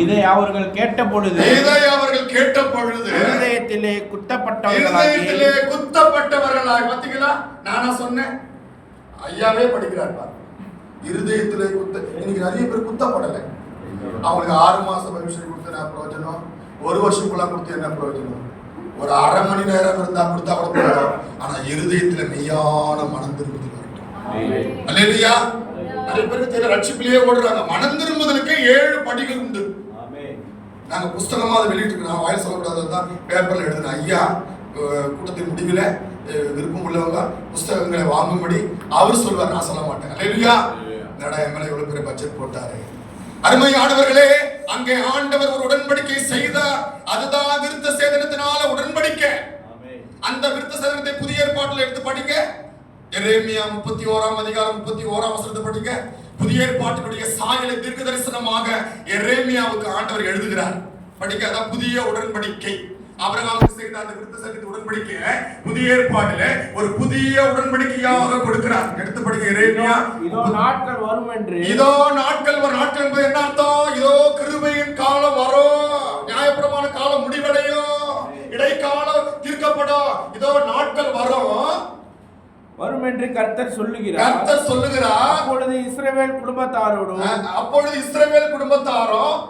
இதை அவர்கள் கேட்ட பொழுது இருதயத்திலே குத்தப்பட்டவர்களாய் பாத்தீங்களா? நானா சொன்னேன், ஐயாவே படிக்கிறார் பாருங்க. இருதயத்திலே இன்னைக்கு நிறைய பேர் குத்தப்படலை. அவங்களுக்கு 6 மாசம் பரிசு கொடுத்து என்ன பிரயோஜனம்? 1 வருஷத்துக்குள்ள கொடுத்து என்ன பிரயோஜனம்? ஒரு அரை மணி நேரம் இருந்தா கொடுத்தா கூட போதும். ஆனா இருதயத்துல மெய்யான மனம் திரும்புதல் வரட்டும். அல்லேலூயா. நிறைய பேருக்கு தெரியல, ரட்சிப்பிலேயே ஓடுறாங்க. மனம் திரும்புதலுக்கு 7 படிகள் உண்டு. நாங்க புஸ்தகமா அதை வெளியிட்டு, நான் வாயில் சொல்லக்கூடாதுதான் பேப்பர்ல எழுதுனேன். ஐயா கூட்டத்தின் முடிவில் விருப்பம் உள்ளவங்க புஸ்தகங்களை வாங்கும்படி அவர் சொல்வார், நான் சொல்ல மாட்டேன். அல்லேலூயா. என்னடா எம்எல்ஏ இவ்வளவு பெரிய பட்ஜெட் போட்டாரு. அருமையானவர்களே, அங்கே ஆண்டவர் ஒரு உடன்படிக்கை செய்தார். அதுதான் விருத்த சேதனத்தினால உடன்படிக்கை. அந்த விருத்த சேதனத்தை புதிய ஏற்பாட்டில் எடுத்து படிங்க. எரேமியா 31ஆம் அதிகாரம் 31ஆம் வசனத்தை படிங்க. புதிய ஏற்பாட்டினுடைய சாயலை தீர்க்க தரிசனமாக எரேமியாவுக்கு ஆண்டவர் எழுதுகிறார். படிக்க. அதான் புதிய உடன்படிக்கை. ஆபிரகாமுக்கு செய்த அந்த விருத்த சேதனத்தின் உடன்படிக்கை புதிய ஏற்பாட்டிலே ஒரு புதிய உடன்படிக்கையாக கொடுக்கிறார். எடுத்து படிங்க. எரேமியா. இதோ நாட்கள் வரும் என்று. இதோ நாட்கள் வரும். நாட்கள் என்பது என்ன அர்த்தம்? இதோ கிருபையின் காலம் வரும். நியாயப்பிரமாண காலம் முடிவடையும். இடைக்காலம் தீர்க்கப்படும். இதோ நாட்கள் வரும் என்று கர்த்தர் சொல்லுகிறார். அப்பொழுது இஸ்ரவேல் குடும்பத்தாரோடும்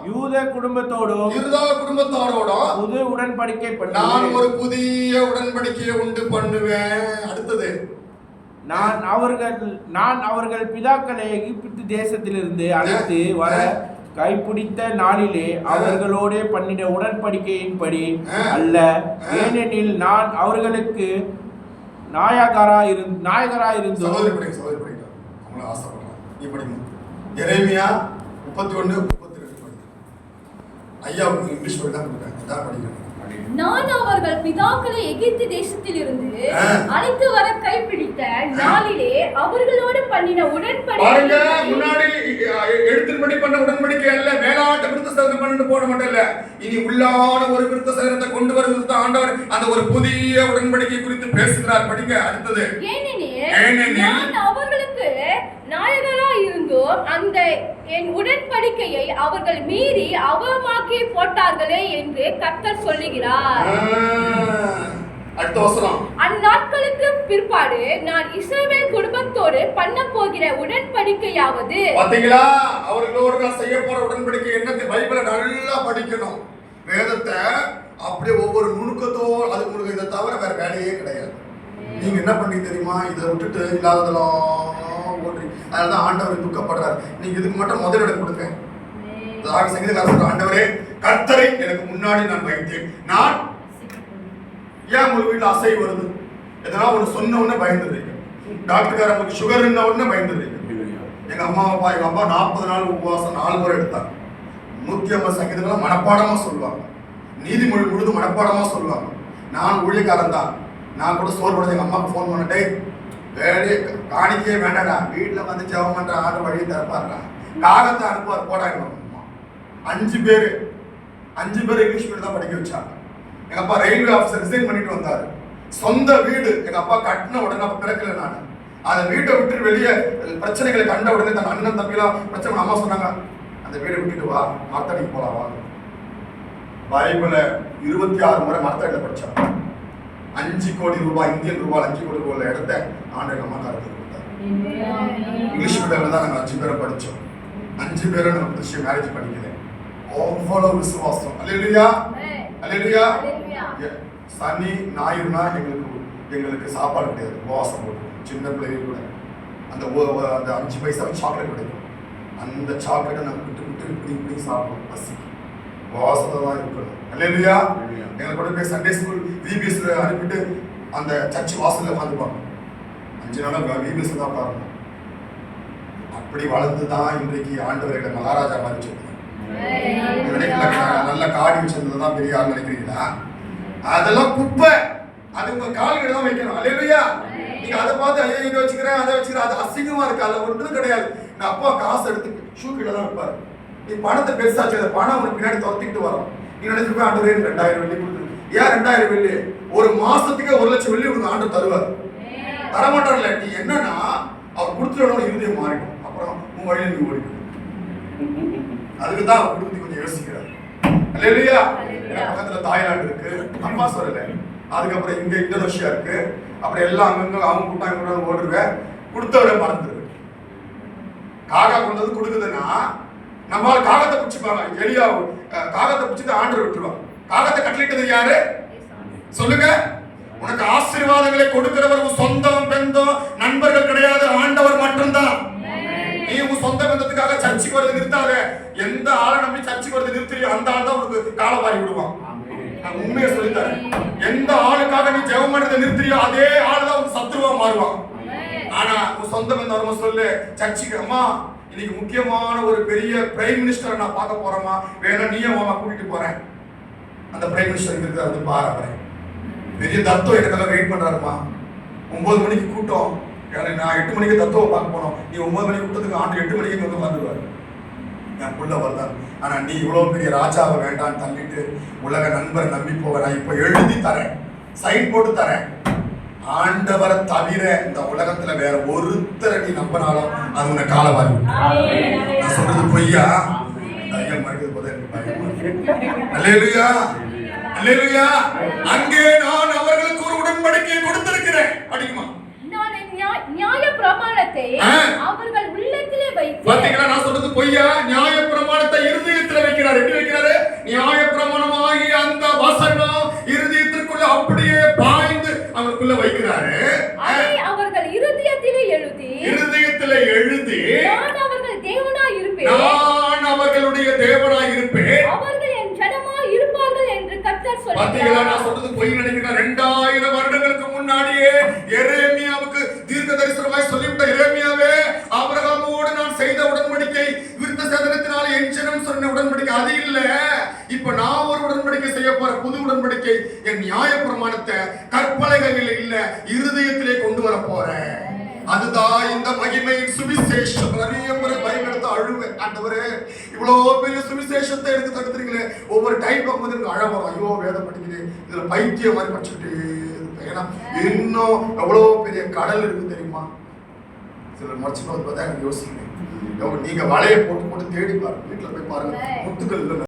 யூதா குடும்பத்தோடும் புது உடன்படிக்கை பண்ணுவேன். நான் ஒரு புதிய உடன்படிக்கையை உண்டு பண்ணுவேன். அடுத்தது, நான் அவர்கள் பிதாக்களை எகிப்து தேசத்திலிருந்து அழைத்து வர கைப்பிடித்த நாளிலே அவர்களோட பண்ணின உடன்படிக்கையின்படி அல்ல, ஏனெனில் நான் அவர்களுக்கு நாயகரா இருந்தோம். எரேமியா 31:32. ஐயாவுக்கு இங்கிலீஷ் தான் படிக்கிறேன். நான் அவர்கள் பிதாக்களை எகிப்து தேசத்திலிருந்து அழைத்து வர கைப்பிடித்த நாளிலே அவர்களோடு பண்ணின உடன்படிக்கை. முன்னாடி எழுத்தின்படி பண்ண உடன்படிக்கை அல்ல, மேலாட்ட விருத்த சேதனம் பண்ணிட்டு போட மட்டும் இல்ல, இனி உள்ளான ஒரு விருத்த சேதனத்தை கொண்டு வருவது ஆண்டவர் அந்த ஒரு புதிய உடன்படிக்கை குறித்து பேசுகிறார். படிங்க. அடுத்தது, ஏனெனில் நான் அவர்களுக்கு நாயகரா இருந்தோம், அந்த என் உடன்படிக்கையை அவர்கள் மீறி அவமாக்கி போட்டார்களே என்று கர்த்தர் சொல்லுகிறார். அடுத்த வசனம், அந்நாட்களுக்கு பிற்பாடு நான் இஸ்ரவேல் குடும்பத்தோடு பண்ண போகிற உடன்படிக்கையாவது. பாத்தீங்களா? அவர்களோடு நான் செய்ய போற உடன்படிக்கை என்னது? பைபிளை நல்லா படிக்கணும். வேதத்தை அப்படியே ஒவ்வொரு நுணுக்கத்தோடு, அது உங்களுக்கு இதை தவிர வேற வேலையே கிடையாது. நீங்க என்ன பண்ணி தெரியுமா? இதை விட்டுட்டு இல்லாததெல்லாம் ஓடுறீங்க. அதனாலதான் ஆண்டவர் துக்கப்படுறாரு. நீங்க இதுக்கு மட்டும் முதலிடம் கொடுங்க. சங்கீதக்காரர், ஆண்டவரே கர்த்தரை எனக்கு முன்னாடி நான் வைத்தேன். நான் ஏன் உங்க வீட்டுல அசை வருது? எதனா ஒண்ணு சொன்ன உடனே பயந்துடுறீங்க. டாக்டர்காரங்களுக்கு சுகர் இருந்த உடனே பயந்துடுறீங்க. எங்க அம்மா அப்பா, எங்க அப்பா 40 நாள் உபவாசம் 4 முறை எடுத்தாங்க. 150 சங்கீதங்களை மனப்பாடமா சொல்லுவாங்க. நீதிமொழி முழுது மனப்பாடமா சொல்லுவாங்க. நான் ஊழியக்காரன் தான். நான் கூட சோறு போட எங்க அம்மாவுக்கு ஃபோன் பண்ணிட்டே, வேலையே காணிக்கே வேண்டாடா, வீட்டுல வந்து ஜெபம் பண்ற ஆர்டர் வழியை திறப்பாருடா, காகத்தை அனுப்புவார் போடாங்க. 5 பேர் இங்கிலீஷ் மீடியம் தான் படிக்க வச்சாங்க. எங்க அப்பா ரயில்வே ஆஃபீஸர் ரிசைன் பண்ணிட்டு வந்தாரு. சொந்த வீடு எங்க அப்பா கட்டின உடனே அப்ப பிறக்கல. நான் அந்த வீட்டை விட்டு வெளியே பிரச்சனைகளை கண்ட உடனே தன் அண்ணன் தம்பிலாம் பிரச்சனை, அம்மா சொன்னாங்க அந்த வீடை விட்டுட்டு வா, மரத்தடிக்கு போலாம் வா. பைபிள 26 முறை மரத்தடியில் படிச்சாங்க. 5 கோடி ரூபாய் இந்தியன் ரூபாய் 5 கோடி ரூபாய் இடத்த ஆண்டு அம்மா காலத்துக்கு கொடுத்தாரு. இங்கிலீஷ் மீடியம்ல தான் நாங்கள் 5 பேரை படித்தோம். 5 பேரை நம்ம கிறிஸ்டியன் மேரேஜ் பண்ணிக்கிறேன். அவ்வளவு விசுவாசம். அல்லேலூயா, அல்லேலூயா. சனி ஞாயிறுனா எங்களுக்கு சாப்பாடு கிடையாது, உபவாசம் போட்டு சின்ன பிள்ளைகள் கூட அந்த 5 பைசா சாக்லேட் கிடைக்கும். அந்த சாக்லேட்டை நாங்கள் விட்டு இப்படி சாப்பிடுவோம். பசி உபவாசத்தை தான் இருக்கணும். அல்லேலூயா. எங்களை கூட போய் சண்டே ஸ்கூல் விபிஎஸ்ல அனுப்பிட்டு அந்த சர்ச் வாசல்ல உட்காந்துப்பாங்க. 5 நாளாக விபிஎஸ்ல தான் உட்காரணும். அப்படி வளர்ந்து தான் இன்றைக்கு ஆண்டவர் எங்களை மகாராஜா மாதிரி சொல்லுங்க. நல்ல காடி வச்சிருந்ததுதான் பெரிய ஆள் நினைக்கிறீங்களா? அதெல்லாம் குப்பை. அது உங்க கால்கிட்ட தான் வைக்கணும். அல்லேலூயா. நீங்க அதை பார்த்து ஐயோ இதை வச்சுக்கிறேன் அதை வச்சுக்கிறேன், அது அசிங்கமா இருக்கு. அதில் ஒன்றும் கிடையாது. எங்க அப்பா காசு எடுத்து ஷூ கிட்ட தான் வைப்பாரு. நீ பணத்தை பெருசாச்சு, அந்த பணம் உனக்கு பின்னாடி துரத்திக்கிட்டு வரும். நீ நினைச்சு போய் ஆண்டு 2000 வெள்ளி கொடுத்து, ஏன் 2000 வெள்ளி? ஒரு மாசத்துக்கு 1 லட்சம் வெள்ளி உங்களுக்கு ஆண்டு தருவார். தரமாட்டார்ல. நீ என்னன்னா அவர் கொடுத்துடணும், இருதயம் மாறிடும். அப்புறம் உன் வழியில நீ ஓடிடும். அதுக்கு தான் அவர் கொடுத்து கொஞ்சம் யோசிக்கிறார். அல்லேலூயா. பக்கத்துல தாய்லாந்து இருக்கு, அம்மா சொல்லல. அதுக்கப்புறம் இங்க இந்தோனேஷியா இருக்கு. அப்புறம் எல்லாம் அங்கங்க அவங்க கூட்டாங்க ஓடுருவேன். கொடுத்தவரை மறந்துடுவேன். காகா கொண்டு வந்து கொடுக்குதுன்னா நம்மளால காகத்தை பிடிச்சிப்பாங்க. எலியா காகத்தை பிடிச்சிட்டு ஆண்டவர் விட்டுருவாங்க. காகத்தை கட்டளிட்டது யாரு சொல்லுங்க? உனக்கு ஆசீர்வாதங்களை கொடுக்கிறவர் உன் சொந்தம் பெந்தம் நண்பர்கள் கிடையாது, ஆண்டவர் மட்டும்தான். நீ உன் சொந்த பந்தத்துக்காக சர்ச்சைக்கு வருது நிறுத்தாத. எந்த ஆளை நம்பி சர்ச்சைக்கு வருது நிறுத்தியோ அந்த ஆள் தான் உனக்கு காலை வாரி விடுவான். நான் உண்மையை சொல்லித்தரேன். எந்த ஆளுக்காக நீ ஜெபம் பண்றதை நிறுத்தியோ அதே ஆள் தான் உன் சத்துருவா மாறுவான். ஆனா உன் சொந்த பந்தம் வரும்போது சொல்லு, சர்ச்சைக்கு அம்மா இன்னைக்கு முக்கியமான ஒரு பெரிய பிரைம் மினிஸ்டரை நான் பார்க்க போறேம்மா, வேணா நீயும் மாமா கூட்டிட்டு போறேன். அந்த பிரைம் மினிஸ்டர் இருக்கிற வந்து பாரு, பெரிய தத்துவம் எனக்கெல்லாம் வெயிட் பண்றாருமா. 9 மணிக்கு கூட்டம், நான் 8 மணிக்கு தத்துவம் பார்க்க போனோம். நீ 9 மணிக்கு கூட்டத்துக்கு ஆண்டு 8 மணிக்கு வந்து வந்துடுவாரு. என் புள்ள வருதான். ஆனா நீ இவ்வளவு பெரிய ராஜாவை வேண்டான்னு தள்ளிட்டு உலக நண்பரை நம்பி போக நான் இப்ப எழுதி தரேன், சைன் போட்டு தரேன். ஆண்டவரை தவிர இந்த உலகத்துல வேற ஒருத்தரை நீ நம்பினாலும் அது உன்னை காலவாரி. நான் சொல்றது பொய்யா? இந்த ஐயா மறுக்கிறது போது எனக்கு பயமா இருக்கு. அல்லேலூயா, அல்லேலூயா. அங்கே நான் அவர்களுக்கு ஒரு உடன்படிக்கையை கொடுத்திருக்கிறேன். படிக்குமா? நியாய பிரமாணத்தை அவர்கள் உள்ளத்திலே வைத்து. பாத்தீங்களா? நான் சொல்றது பொய்யா? நியாய பிரமாணத்தை இருதயத்தில் வைக்கிறார். எப்படி வைக்கிறாரு? நியாய பிரமாணமாகி அந்த வசனம் இருதயத்திற்குள்ள அப்படியே பாய்ந்து அவருக்குள்ள வைக்கிறாரு. அதை அவர்கள் இருதயத்திலே எழுதி, இருதயத்திலே எழுதி, நான் அவர்கள் தேவனாய் இருப்பேன், நான் அவர்களுடைய தேவனாய் இருப்பேன், அவர்கள் என் ஜனமாய் இருப்பார்கள் என்று கர்த்தர் சொல்கிறார். பாத்தீங்களா? நான் சொல்றது பொய் நினைக்கிறேன். 2000 வருடங்களுக்கு முன்னாடியே எரேமியாவுக்கு தீர்க்க தரிசனமாய் சொல்லிவிட்ட எரேமியாவே, ஆபிரகாமோடு நான் செய்த உடன்படிக்கை விருத்த சேதனத்தினால என் ஜனம் சொன்ன உடன்படிக்கை அது இல்ல. இப்ப நான் ஒரு உடன்படிக்கை செய்ய போற புது உடன்படிக்கை என் நியாய பிரமாணத்தை கற்பனைகளில் இல்ல இருதயத்திலே கொண்டு வர போறேன். அதுதான் இந்த மகிமையின் சுவிசேஷம். நிறைய முறை பயங்கரத்தை அழுவேன், ஆண்டவரே இவ்வளவு பெரிய சுவிசேஷத்தை எடுத்து தடுத்துறீங்களே. ஒவ்வொரு டைம் பார்க்கும்போது எனக்கு அழ வரும். ஐயோ வேதம் படிக்கிறேன், இதுல பைத்தியம் மாதிரி படிச்சுட்டு இருப்பேன். ஏன்னா இன்னும் எவ்வளவு பெரிய கடல் இருக்கு தெரியுமா? சிலர் மறைச்சுட்டு வந்து பார்த்தா எனக்கு யோசிக்கிறேன். நீங்க வலையை போட்டு போட்டு தேடி பாருங்க, வீட்டுல போய் பாருங்க, முத்துக்கள் இல்லை.